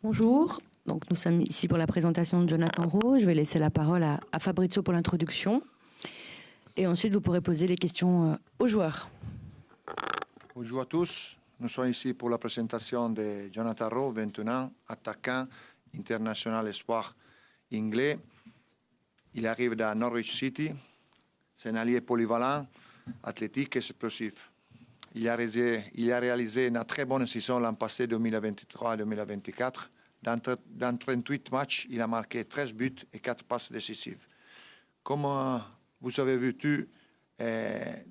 Bonjour, donc nous sommes ici pour la présentation de Jonathan Rowe. Je vais laisser la parole à Fabrizio pour l'introduction. Et ensuite, vous pourrez poser les questions aux joueurs. Bonjour à tous, nous sommes ici pour la présentation de Jonathan Rowe, 21 ans, attaquant international espoir anglais. Il arrive de Norwich City, c'est un allié polyvalent, athlétique et explosif. Il a réalisé une très bonne saison l'an passé 2023-2024. Dans 38 matchs, il a marqué 13 buts et 4 passes décisives. Comme vous avez vu,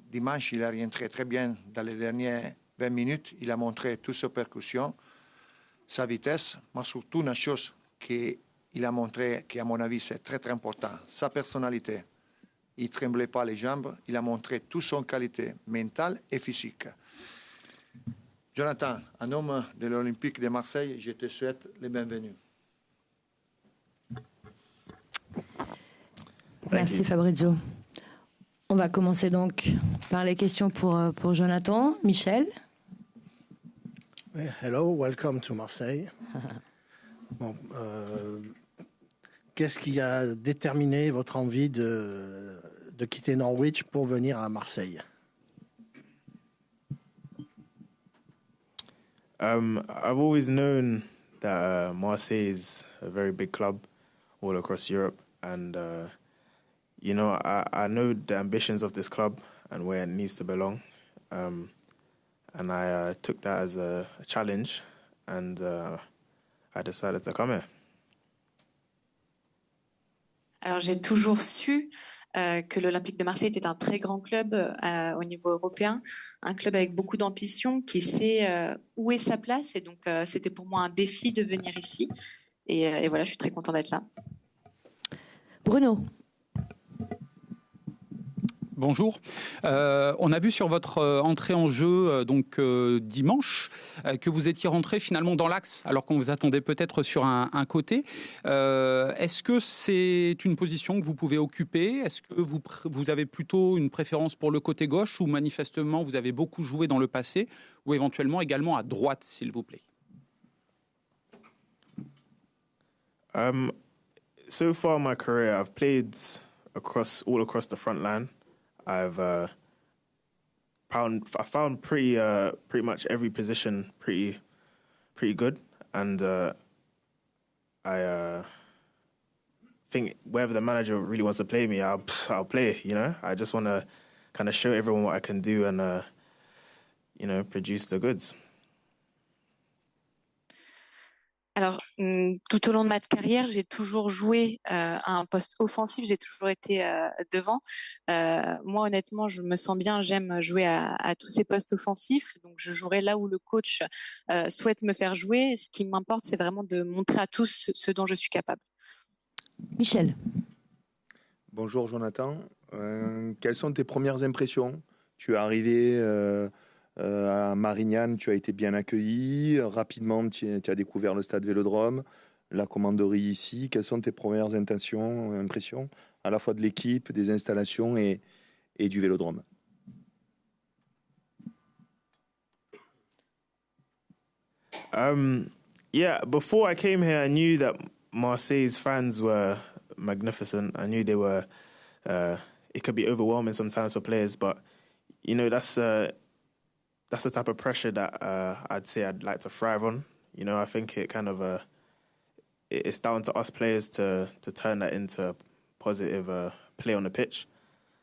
dimanche, il a rentré très bien dans les dernières 20 minutes. Il a montré toute sa percussion, sa vitesse, mais surtout une chose qu'il a montré, qui à mon avis c'est très très important, sa personnalité. Il ne tremblait pas les jambes, il a montré toute son qualité mentale et physique. Jonathan, en nom de l'Olympique de Marseille, je te souhaite le bienvenu. Merci Fabrizio. On va commencer donc par les questions pour Jonathan. Michel. Hello, welcome to Marseille. Bon, qu'est-ce qui a déterminé votre envie de quitter Norwich pour venir à Marseille? I've always known that Marseille is a very big club all across Europe, and I know the ambitions of this club and where it needs to belong, and I took that as a challenge, and I decided to come here. Alors j'ai toujours su que l'Olympique de Marseille était un très grand club au niveau européen, un club avec beaucoup d'ambition qui sait où est sa place, et donc c'était pour moi un défi de venir ici, et voilà, je suis très content d'être là. Bruno. Bonjour. On a vu sur votre entrée en jeu dimanche que vous étiez rentré finalement dans l'axe alors qu'on vous attendait peut-être sur un côté. Est-ce que c'est une position que vous pouvez occuper? Est-ce que vous avez plutôt une préférence pour le côté gauche, ou manifestement vous avez beaucoup joué dans le passé, ou éventuellement également à droite, s'il vous plaît? So far in my career, I've played all across the front line. I found pretty much every position pretty good, and I think wherever the manager really wants to play me, I'll play. I just want to kind of show everyone what I can do and produce the goods. Alors, tout au long de ma carrière, j'ai toujours joué à un poste offensif, j'ai toujours été devant. Moi, honnêtement, je me sens bien, j'aime jouer à tous ces postes offensifs. Donc, je jouerai là où le coach souhaite me faire jouer. Ce qui m'importe, c'est vraiment de montrer à tous ce dont je suis capable. Michel. Bonjour Jonathan. Quelles sont tes premières impressions? Tu es arrivé à Marignane, tu as été bien accueilli. Rapidement, tu as découvert le stade Vélodrome, la commanderie ici. Quelles sont tes premières impressions, à la fois de l'équipe, des installations et du Vélodrome? Yeah, before I came here, I knew that Marseille's fans were magnificent. I knew they were. It could be overwhelming sometimes for players, but that's the type of pressure that I'd say I'd like to thrive on. I think it kind of it's down to us players to turn that into positive play on the pitch.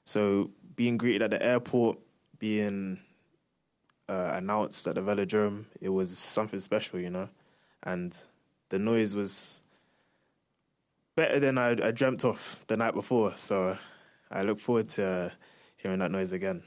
So being greeted at the airport, being announced at the Velodrome, it was something special, and the noise was better than I dreamt of the night before. So I look forward to hearing that noise again.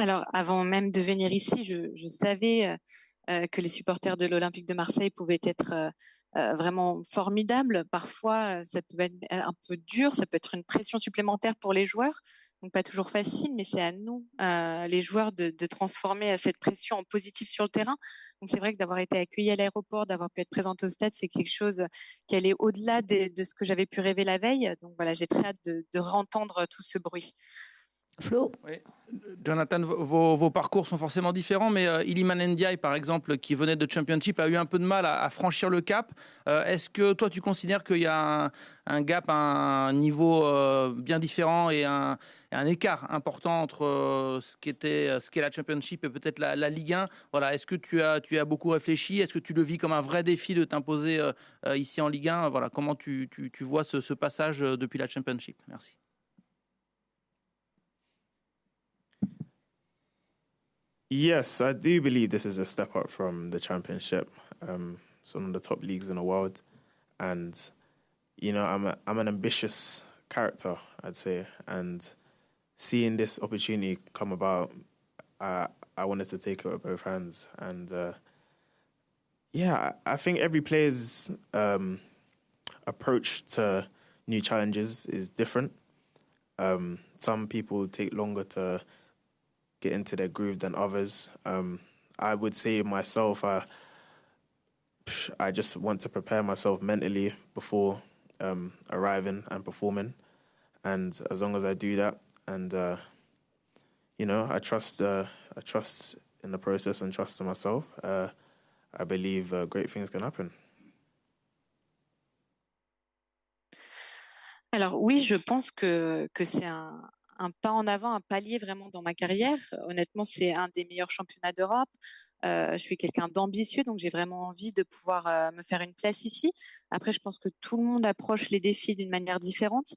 Alors, avant même de venir ici, je savais que les supporters de l'Olympique de Marseille pouvaient être vraiment formidables. Parfois, ça peut être un peu dur, ça peut être une pression supplémentaire pour les joueurs. Donc, pas toujours facile, mais c'est à nous, les joueurs, de transformer cette pression en positif sur le terrain. Donc, c'est vrai que d'avoir été accueilli à l'aéroport, d'avoir pu être présenté au stade, c'est quelque chose qui allait au-delà de ce que j'avais pu rêver la veille. Donc, voilà, j'ai très hâte de re-entendre tout ce bruit. Flo? Oui. Jonathan, vos parcours sont forcément différents, mais Iliman Ndiaye, par exemple, qui venait de Championship, a eu un peu de mal à franchir le cap. Est-ce que toi, tu considères qu'il y a un gap, un niveau bien différent et un écart important entre ce qu'est la Championship et peut-être la Ligue 1? Voilà. Est-ce que tu as beaucoup réfléchi? Est-ce que tu le vis comme un vrai défi de t'imposer ici en Ligue 1? Voilà. Comment tu vois ce passage depuis la Championship? Merci. Yes, I do believe this is a step up from the Championship. It's one of the top leagues in the world, and I'm an ambitious character, I'd say, and seeing this opportunity come about, I wanted to take it with both hands. And I think every player's approach to new challenges is different. Some people take longer to get into their groove than others. I would say myself, I just want to prepare myself mentally before arriving and performing. And as long as I do that, and I trust in the process and trust in myself, I believe great things can happen. Alors oui, je pense que c'est un pas en avant, un palier vraiment dans ma carrière. Honnêtement, c'est un des meilleurs championnats d'Europe. Je suis quelqu'un d'ambitieux, donc j'ai vraiment envie de pouvoir me faire une place ici. Après, je pense que tout le monde approche les défis d'une manière différente.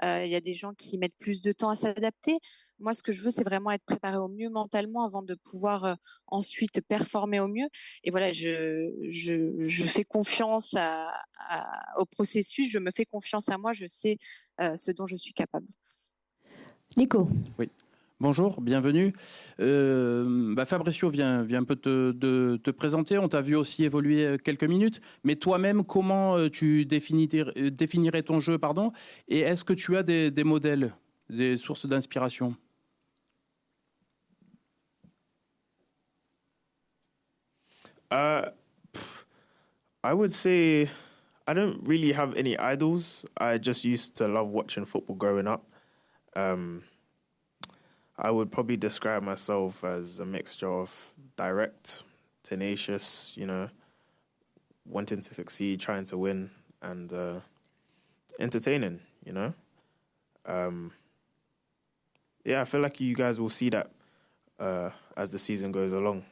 Il y a des gens qui mettent plus de temps à s'adapter. Moi, ce que je veux, c'est vraiment être préparé au mieux mentalement avant de pouvoir ensuite performer au mieux. Et voilà, je fais confiance au processus, je me fais confiance à moi, je sais ce dont je suis capable. Nico. Oui. Bonjour, bienvenue. Fabricio vient un peu te présenter. On t'a vu aussi évoluer quelques minutes. Mais toi-même, comment tu définirais ton jeu, pardon? Et est-ce que tu as des modèles, des sources d'inspiration? I would say I don't really have any idols. I just used to love watching football growing up. I would probably describe myself as a mixture of direct, tenacious, wanting to succeed, trying to win, and entertaining, I feel like you guys will see that as the season goes along.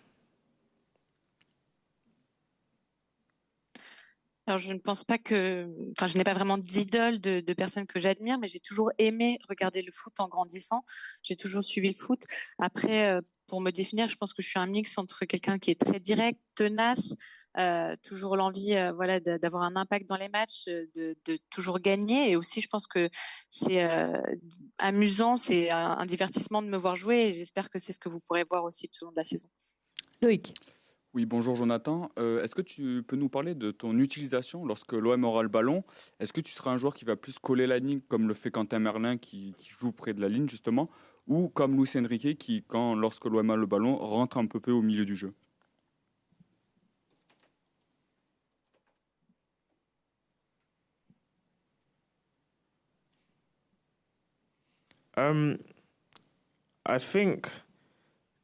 Alors, je ne pense pas je n'ai pas vraiment d'idole de personnes que j'admire, mais j'ai toujours aimé regarder le foot en grandissant. J'ai toujours suivi le foot. Après, pour me définir, je pense que je suis un mix entre quelqu'un qui est très direct, tenace, toujours l'envie, d'avoir un impact dans les matchs, de toujours gagner. Et aussi, je pense que c'est amusant, c'est un divertissement de me voir jouer. Et j'espère que c'est ce que vous pourrez voir aussi tout au long de la saison. Loïc. Oui, bonjour Jonathan. Est-ce que tu peux nous parler de ton utilisation lorsque l'OM aura le ballon? Est-ce que tu seras un joueur qui va plus coller la ligne comme le fait Quentin Merlin qui joue près de la ligne justement, ou comme Luis Enrique qui, lorsque l'OM a le ballon, rentre un peu au milieu du jeu? I think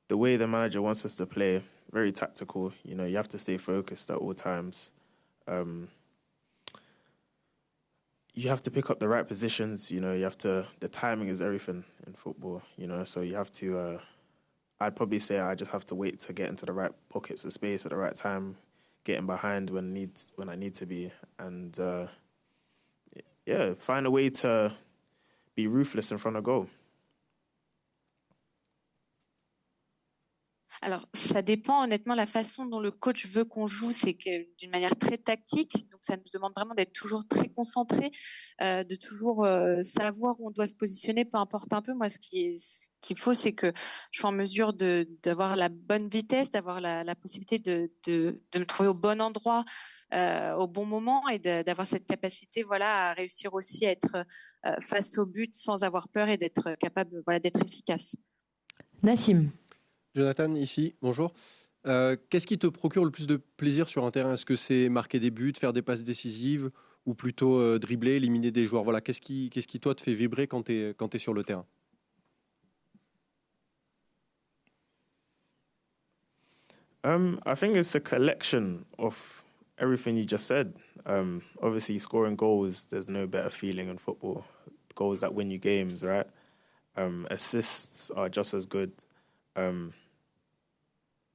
the way the manager wants us to play, very tactical. You have to stay focused at all times. You have to pick up the right positions. The timing is everything in football. So you have to. I'd probably say I just have to wait to get into the right pockets of space at the right time, getting behind when I need to be, and find a way to be ruthless in front of goal. Alors, ça dépend honnêtement la façon dont le coach veut qu'on joue, c'est d'une manière très tactique. Donc, ça nous demande vraiment d'être toujours très concentré, de toujours savoir où on doit se positionner, peu importe un peu. Moi, ce qu'il faut, c'est que je sois en mesure d'avoir la bonne vitesse, d'avoir la possibilité de me trouver au bon endroit, au bon moment, et d'avoir cette capacité, à réussir aussi à être face au but sans avoir peur et d'être capable, d'être efficace. Nassim. Jonathan, ici, bonjour. Qu'est-ce qui te procure le plus de plaisir sur un terrain? Est-ce que c'est marquer des buts, faire des passes décisives, ou plutôt dribbler, éliminer des joueurs? Voilà, qu'est-ce qui toi te fait vibrer quand tu es sur le terrain? I think it's a collection of everything you just said. Obviously, scoring goals, there's no better feeling in football. Goals that win you games, right? Assists are just as good.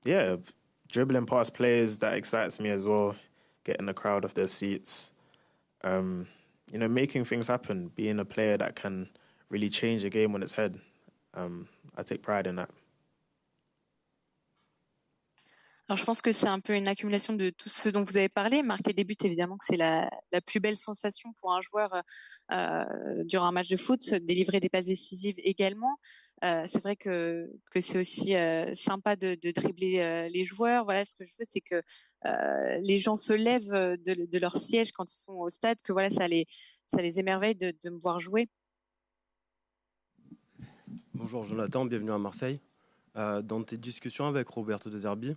Yeah, dribbling past players, that excites me as well. Getting the crowd off their seats. Making things happen. Being a player that can really change a game on its head. I take pride in that. Alors, je pense que c'est un peu une accumulation de tout ce dont vous avez parlé. Marquer des buts, évidemment, que c'est la plus belle sensation pour un joueur durant un match de foot. Délivrer des passes décisives également. C'est vrai que c'est aussi sympa de dribbler les joueurs. Voilà, ce que je veux, c'est que les gens se lèvent de leur siège quand ils sont au stade, que voilà, ça les émerveille de me voir jouer. Bonjour Jonathan, bienvenue à Marseille. Dans tes discussions avec Roberto De Zerbi,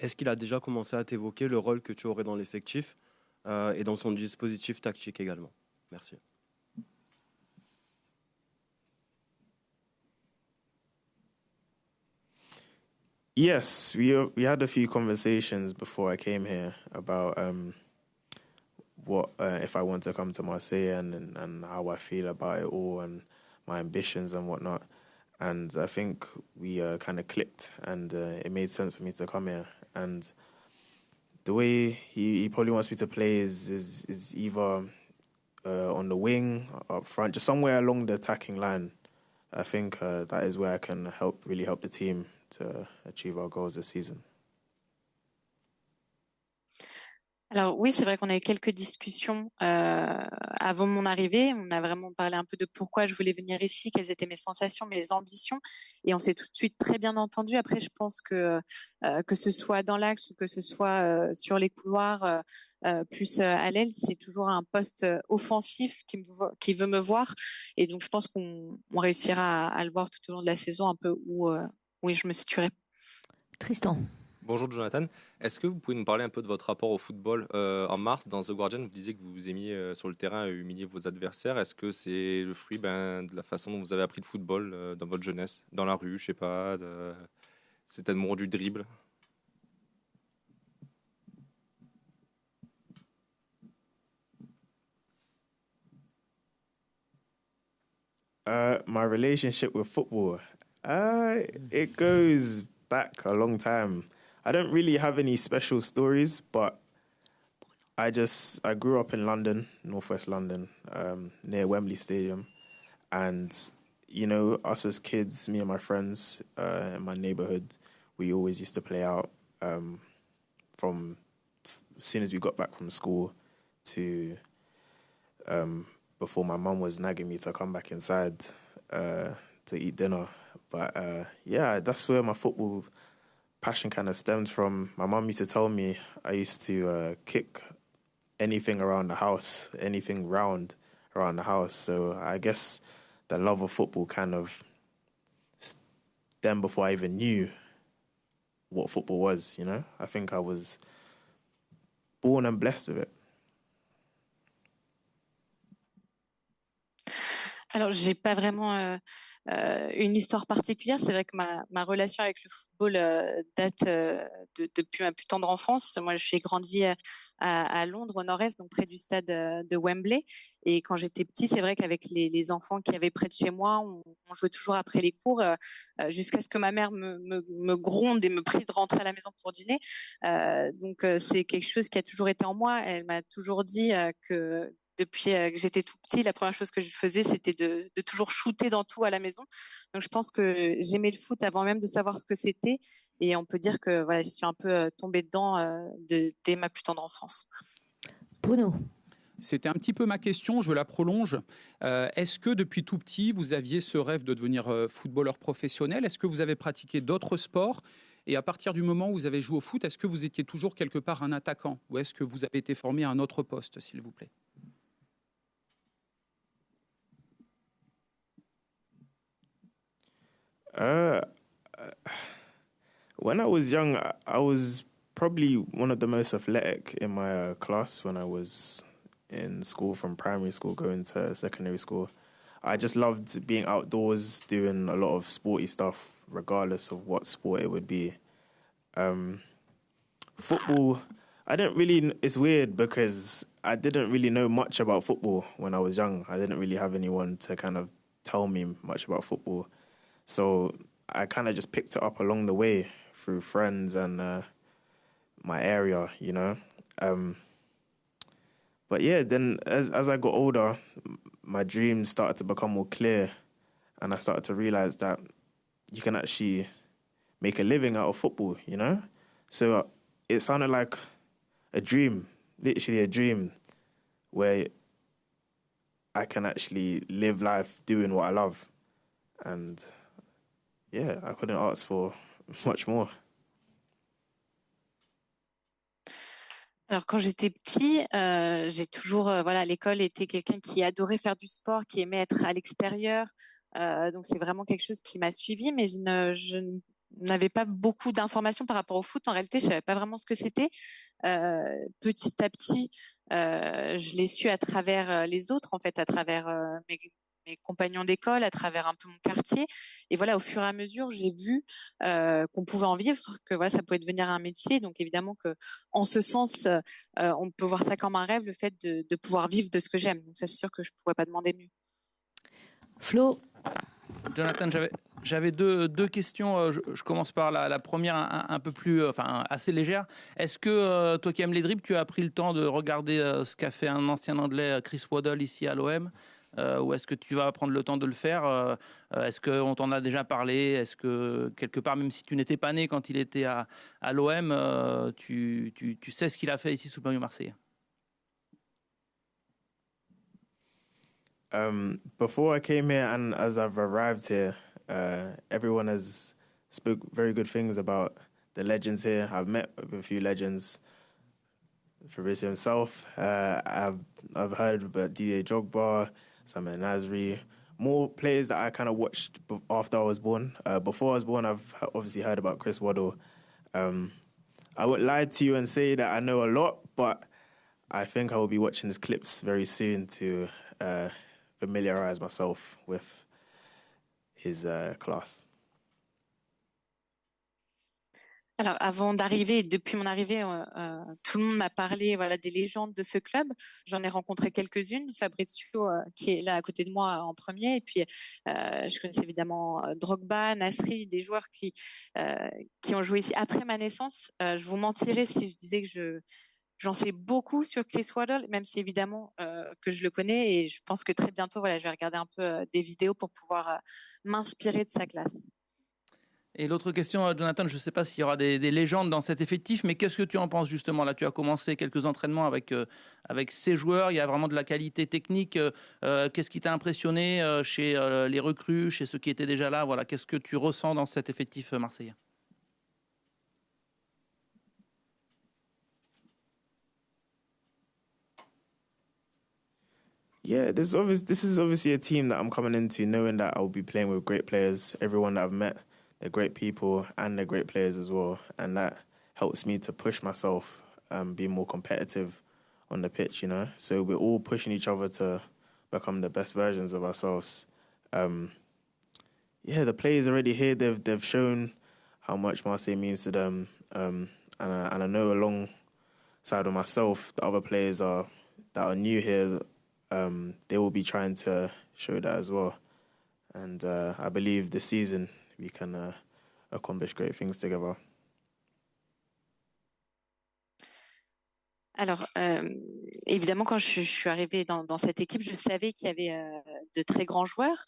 est-ce qu'il a déjà commencé à t'évoquer le rôle que tu aurais dans l'effectif et dans son dispositif tactique également? Merci. Yes, we had a few conversations before I came here about what if I want to come to Marseille and how I feel about it all and my ambitions and whatnot. And I think we kind of clicked, and it made sense for me to come here. And the way he probably wants me to play is either on the wing, up front, just somewhere along the attacking line. I think that is where I can really help the team to achieve our goals this season. Alors oui, c'est vrai qu'on a eu quelques discussions avant mon arrivée. On a vraiment parlé un peu de pourquoi je voulais venir ici, quelles étaient mes sensations, mes ambitions. Et on s'est tout de suite très bien entendu. Après, je pense que ce soit dans l'axe ou que ce soit sur les couloirs, plus à l'aile, c'est toujours un poste offensif qui veut me voir. Et donc, je pense qu'on réussira à le voir tout au long de la saison, un peu où je me situerai. Tristan. Bonjour Jonathan, est-ce que vous pouvez nous parler un peu de votre rapport au football? En mars, dans The Guardian, vous disiez que vous aimiez sur le terrain humilier vos adversaires. Est-ce que c'est le fruit de la façon dont vous avez appris le football dans votre jeunesse, dans la rue, je sais pas, cet amour du dribble? My relationship with football, it goes back a long time. I don't really have any special stories, but I grew up in London, northwest London, near Wembley Stadium. And, us as kids, me and my friends in my neighborhood, we always used to play out from as soon as we got back from school to before my mum was nagging me to come back inside to eat dinner. But, that's where my football passion kind of stems from. My mum used to tell me I used to kick anything around the house, anything round around the house. So I guess the love of football kind of stemmed before I even knew what football was, I think I was born and blessed with it. Alors, j'ai pas vraiment une histoire particulière. C'est vrai que ma relation avec le football date depuis ma plus tendre enfance. Moi, je suis grandi à Londres, au nord-est, donc près du stade de Wembley. Et quand j'étais petit, c'est vrai qu'avec les enfants qui avaient près de chez moi, on jouait toujours après les cours, jusqu'à ce que ma mère me gronde et me prie de rentrer à la maison pour dîner. Donc, c'est quelque chose qui a toujours été en moi. Elle m'a toujours dit que depuis que j'étais tout petit, la première chose que je faisais, c'était de toujours shooter dans tout à la maison. Donc, je pense que j'aimais le foot avant même de savoir ce que c'était. Et on peut dire que voilà, je suis un peu tombée dedans dès ma plus tendre enfance. Bruno. C'était un petit peu ma question, je la prolonge. Est-ce que depuis tout petit, vous aviez ce rêve de devenir footballeur professionnel? Est-ce que vous avez pratiqué d'autres sports? Et à partir du moment où vous avez joué au foot, est-ce que vous étiez toujours quelque part un attaquant? Ou est-ce que vous avez été formé à un autre poste, s'il vous plaît? When I was young, I was probably one of the most athletic in my class when I was in school, from primary school going to secondary school. I just loved being outdoors, doing a lot of sporty stuff, regardless of what sport it would be. football, I didn't really. It's weird because I didn't really know much about football when I was young. I didn't really have anyone to kind of tell me much about football, so I kind of just picked it up along the way through friends and my area, you know. But yeah, then as I got older, my dreams started to become more clear, and I started to realize that you can actually make a living out of football, you know. So it sounded like a dream, literally a dream, where I can actually live life doing what I love. And yeah, I couldn't ask for much more. Alors quand j'étais petit, j'ai toujours voilà, l'école était quelqu'un qui adorait faire du sport, qui aimait être à l'extérieur. Donc c'est vraiment quelque chose qui m'a suivi, mais je n'avais pas beaucoup d'informations par rapport au foot. En réalité, je savais pas vraiment ce que c'était. Petit à petit, je l'ai su à travers les autres, en fait, à travers mes compagnons d'école, à travers un peu mon quartier. Et voilà, au fur et à mesure, j'ai vu qu'on pouvait en vivre, que voilà, ça pouvait devenir un métier. Donc évidemment que, en ce sens, on peut voir ça comme un rêve, le fait de pouvoir vivre de ce que j'aime. Donc ça, c'est sûr que je pourrais pas demander mieux. Flo. Jonathan, j'avais deux questions. Je commence par la première, un peu plus, enfin assez légère. Est-ce que toi qui aimes les dribbles, tu as pris le temps de regarder ce qu'a fait un ancien Anglais, Chris Waddle, ici à l'OM, ou est-ce que tu vas prendre le temps de le faire? Est-ce qu'on t'en a déjà parlé? Est-ce que quelque part, même si tu n'étais pas né quand il était à l'OM, tu sais ce qu'il a fait ici sous le maillot marseillais? Before I came here and as I've arrived here, everyone has spoke very good things about the legends here. I've met with a few legends. Fabrizio himself. I've heard about Didier Drogba, Samuel Nasri, more players that I kind of watched after I was born. Before I was born, I've obviously heard about Chris Waddle. I won't lie to you and say that I know a lot, but I think I will be watching his clips very soon to familiarize myself with his class. Alors, avant d'arriver, depuis mon arrivée, tout le monde m'a parlé, voilà, des légendes de ce club. J'en ai rencontré quelques-unes. Fabrizio, qui est là à côté de moi en premier, et puis je connaissais évidemment Drogba, Nasri, des joueurs qui ont joué ici après ma naissance. Je vous mentirais si je disais que j'en sais beaucoup sur Chris Waddle, même si évidemment que je le connais, et je pense que très bientôt, voilà, je vais regarder un peu des vidéos pour pouvoir m'inspirer de sa classe. Et l'autre question, Jonathan, je ne sais pas s'il y aura des légendes dans cet effectif, mais qu'est-ce que tu en penses justement? Là, tu as commencé quelques entraînements avec ces joueurs, il y a vraiment de la qualité technique. Qu'est-ce qui t'a impressionné chez les recrues, chez ceux qui étaient déjà là? Voilà, qu'est-ce que tu ressens dans cet effectif marseillais? Yeah, this is obviously a team that I'm coming into knowing that I'll be playing with great players. Everyone that I've met, they're great people and they're great players as well. And that helps me to push myself, be more competitive on the pitch, you know. So we're all pushing each other to become the best versions of ourselves. Yeah, the players already here, they've shown how much Marseille means to them. And I know alongside of myself, the other players that are new here, they will be trying to show that as well. And I believe this season we can accomplish great things together. Alors, évidemment, quand je suis arrivée dans cette équipe, je savais qu'il y avait de très grands joueurs,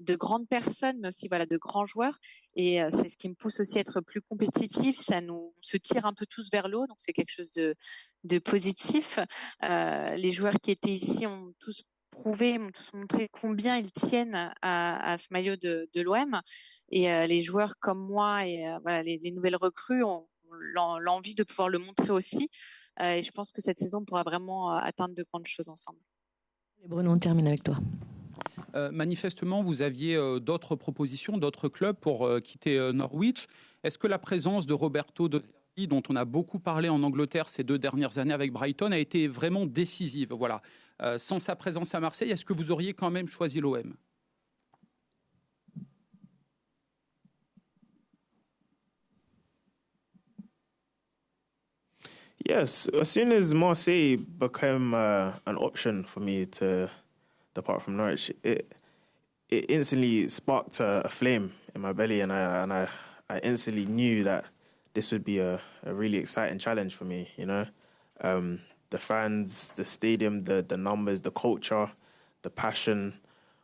de grandes personnes, mais aussi voilà, de grands joueurs. Et c'est ce qui me pousse aussi à être plus compétitif. Ça nous se tire un peu tous vers le haut, donc c'est quelque chose de positif. Les joueurs qui étaient ici ont tous prouvé, m'ont tous montré combien ils tiennent à ce maillot de l'OM. Et les joueurs comme moi et voilà, les nouvelles recrues ont l'envie de pouvoir le montrer aussi. Et je pense que cette saison, on pourra vraiment atteindre de grandes choses ensemble. Et Bruno, on termine avec toi. Manifestement, vous aviez d'autres propositions, d'autres clubs pour quitter Norwich. Est-ce que la présence de Roberto De Zerbi, dont on a beaucoup parlé en Angleterre ces 2 dernières années avec Brighton, a été vraiment décisive? Voilà. Sans sa présence à Marseille, est-ce que vous auriez quand même choisi l'OM? Yes, as soon as Marseille became an option for me to depart from Norwich, it instantly sparked a flame in my belly, and I instantly knew that this would be a really exciting challenge for me. You know, the fans, the stadium, the numbers, the culture, the passion,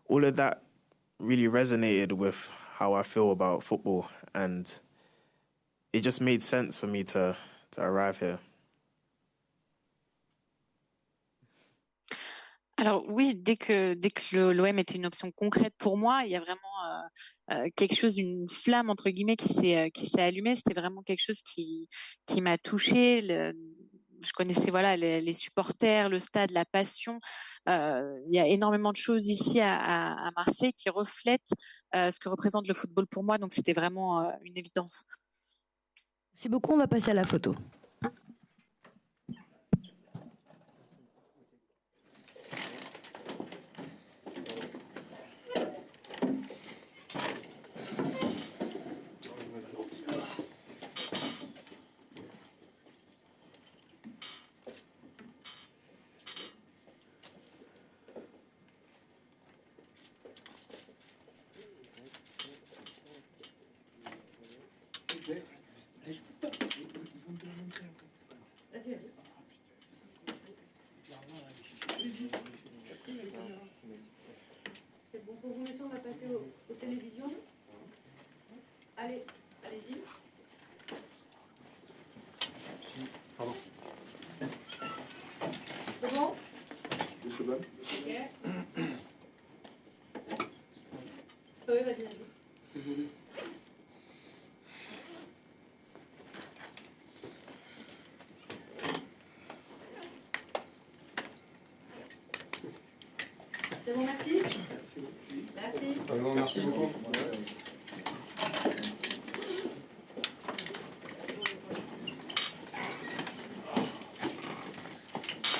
all of that really resonated with how I feel about football, and it just made sense for me to arrive here. Alors oui, dès que l'OM était une option concrète pour moi, il y a vraiment quelque chose, une flamme entre guillemets qui s'est allumée. C'était vraiment quelque chose qui m'a touchée. Je connaissais voilà les supporters, le stade, la passion. Il y a énormément de choses ici à Marseille qui reflètent ce que représente le football pour moi. Donc c'était vraiment une évidence. Merci beaucoup. On va passer à la photo. C'est bon pour vous, messieurs, on va passer aux télévisions. Allez, allez-y. Pardon. C'est bon? 2 secondes. Ok. Oui, vas-y, vas-y. Désolé. C'est bon, merci. Merci. Merci beaucoup.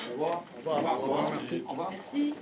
Au revoir. Au revoir. Merci. Au revoir. Merci.